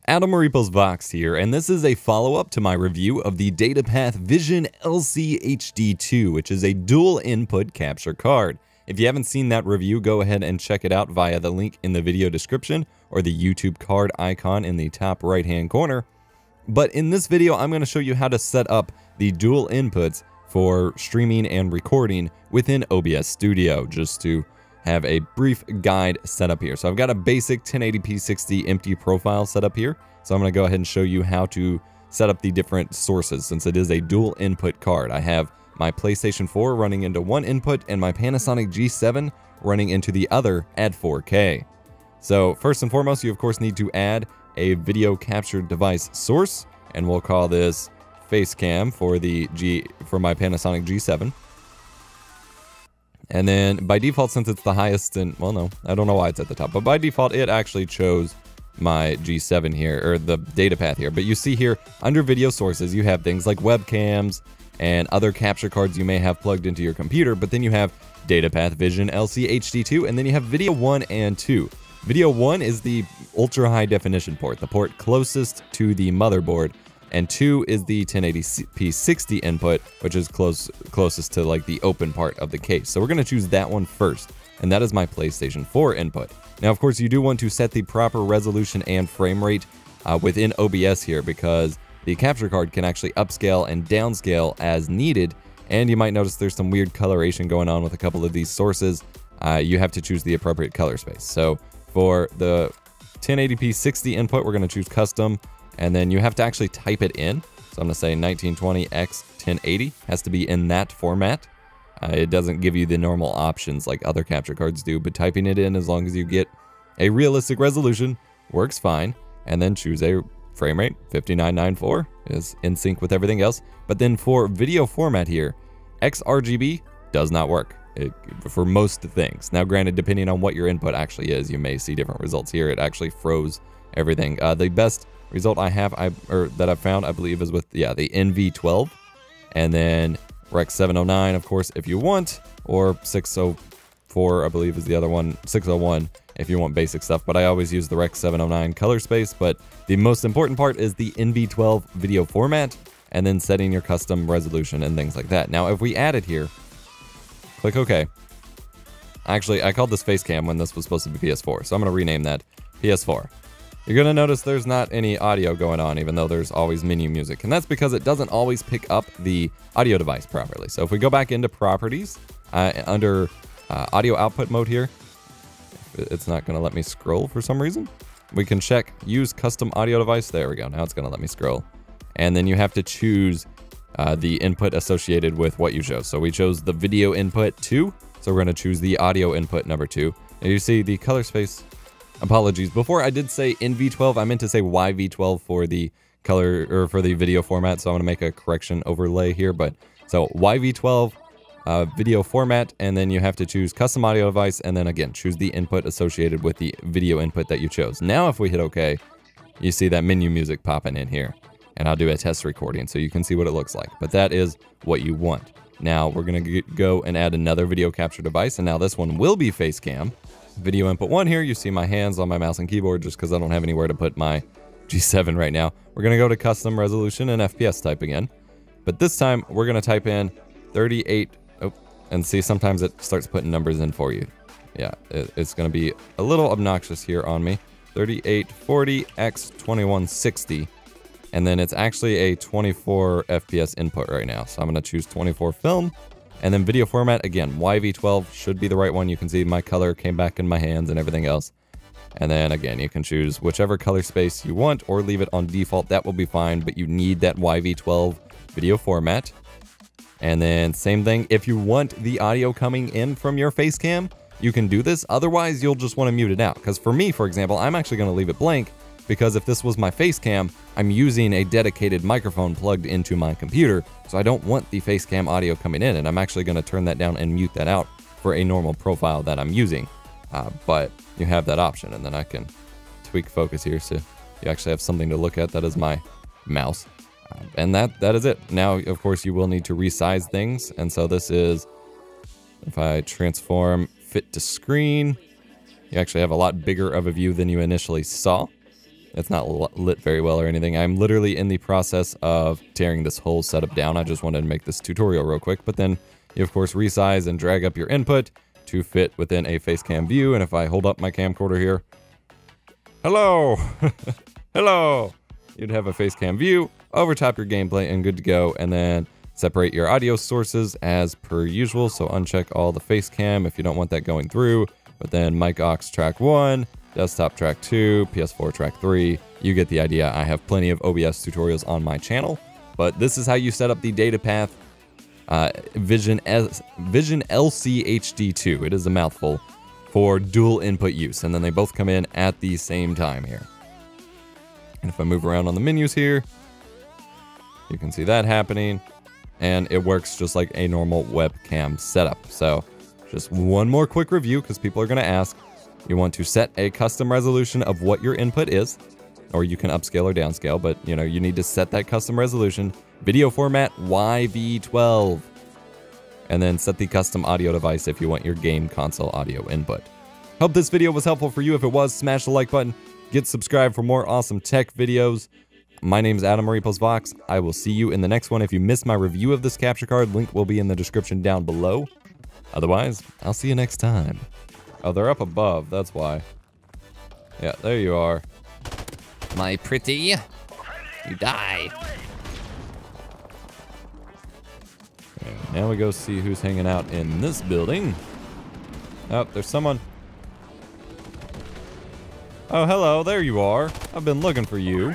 Adam or EposVox here, and this is a follow-up to my review of the Datapath VisionLC-HD2, which is a dual input capture card. If you haven't seen that review, go ahead and check it out via the link in the video description or the YouTube card icon in the top right-hand corner. But in this video, I'm going to show you how to set up the dual inputs for streaming and recording within OBS Studio, just to have a brief guide set up here. So I've got a basic 1080p 60 empty profile set up here. So I'm going to go ahead and show you how to set up the different sources, since it is a dual input card. I have my PlayStation 4 running into one input and my Panasonic G7 running into the other at 4K. So first and foremost, you of course need to add a video capture device source, and we'll call this facecam for my Panasonic G7. And then by default, since it's the highest, and well, no, I don't know why it's at the top, but by default, it actually chose my G7 here, or the Datapath here. But you see here, under video sources, you have things like webcams and other capture cards you may have plugged into your computer, but then you have Datapath VisionLC-HD2, and then you have Video 1 and 2. Video 1 is the ultra high definition port, the port closest to the motherboard, and 2 is the 1080p 60 input, which is closest to like the open part of the case. So we're going to choose that one first, and that is my PlayStation 4 input. Now, of course, you do want to set the proper resolution and frame rate within OBS here, because the capture card can actually upscale and downscale as needed, and you might notice there's some weird coloration going on with a couple of these sources. You have to choose the appropriate color space. So for the 1080p 60 input, we're going to choose custom, and then you have to actually type it in. So I'm going to say 1920 x 1080 has to be in that format. It doesn't give you the normal options like other capture cards do, but typing it in, as long as you get a realistic resolution, works fine. And then choose a frame rate. 5994 is in sync with everything else. But then for video format here, XRGB does not work for most things. Now granted, depending on what your input actually is, you may see different results here. It actually froze everything. The best result I have, that I've found, I believe, is with the NV12, and then Rec 709, of course, if you want, or 604, I believe, is the other one, 601, if you want basic stuff. But I always use the Rec 709 color space. But the most important part is the NV12 video format, and then setting your custom resolution and things like that. Now, if we add it here, click OK. Actually, I called this facecam when this was supposed to be PS4, so I'm going to rename that PS4. You're going to notice there's not any audio going on, even though there's always menu music. And that's because it doesn't always pick up the audio device properly. So if we go back into properties, under audio output mode here, it's not going to let me scroll for some reason. We can check use custom audio device. There we go. Now it's going to let me scroll. And then you have to choose the input associated with what you chose. So we chose the video input 2. So we're going to choose the audio input number 2. And you see the color space. Apologies. Before I did say NV12, I meant to say YV12 for the color, or for the video format. So I'm going to make a correction overlay here. But so YV12 video format, and then you have to choose custom audio device, and then again choose the input associated with the video input that you chose. Now if we hit OK, you see that menu music popping in here, and I'll do a test recording so you can see what it looks like. But that is what you want. Now we're going to go and add another video capture device, and now this one will be facecam. Video input 1 here, you see my hands on my mouse and keyboard just because I don't have anywhere to put my G7 right now. We're going to go to custom resolution and FPS type again. But this time, we're going to type in 38, and see, sometimes it starts putting numbers in for you. Yeah, it's going to be a little obnoxious here on me. 3840 x 2160. And then it's actually a 24 FPS input right now. So I'm going to choose 24 film. And then video format, again, YV12 should be the right one. You can see my color came back in my hands and everything else. And then again, you can choose whichever color space you want or leave it on default. That will be fine, but you need that YV12 video format. And then same thing, if you want the audio coming in from your facecam, you can do this. Otherwise, you'll just want to mute it out. Because for me, for example, I'm actually going to leave it blank, because if this was my facecam, I'm using a dedicated microphone plugged into my computer, so I don't want the facecam audio coming in, and I'm actually going to turn that down and mute that out for a normal profile that I'm using. But you have that option, and then I can tweak focus here so you actually have something to look at. That is my mouse. And that is it. Now, of course, you will need to resize things, and so this is, if I transform fit to screen, you actually have a lot bigger of a view than you initially saw. It's not lit very well or anything. I'm literally in the process of tearing this whole setup down. I just wanted to make this tutorial real quick, but then you of course resize and drag up your input to fit within a facecam view. And if I hold up my camcorder here, hello, hello, you'd have a facecam view, overtop your gameplay and good to go. And then separate your audio sources as per usual. So uncheck all the facecam if you don't want that going through, but then mic aux track 1, desktop track 2, PS4 track 3. You get the idea. I have plenty of OBS tutorials on my channel, but this is how you set up the Datapath VisionLC-HD2. It is a mouthful for dual input use, and then they both come in at the same time here. And if I move around on the menus here, you can see that happening, and it works just like a normal webcam setup. So just one more quick review, because people are going to ask. You want to set a custom resolution of what your input is, or you can upscale or downscale, but you know, you need to set that custom resolution. Video format YV12, and then set the custom audio device if you want your game console audio input. Hope this video was helpful for you. If it was, smash the like button, get subscribed for more awesome tech videos. My name's Adam or EposVox. I will see you in the next one. If you missed my review of this capture card, link will be in the description down below. Otherwise, I'll see you next time. Oh, they're up above, that's why. Yeah, there you are. My pretty, you die. Okay, now we go see who's hanging out in this building. Oh, there's someone. Oh, hello, there you are. I've been looking for you.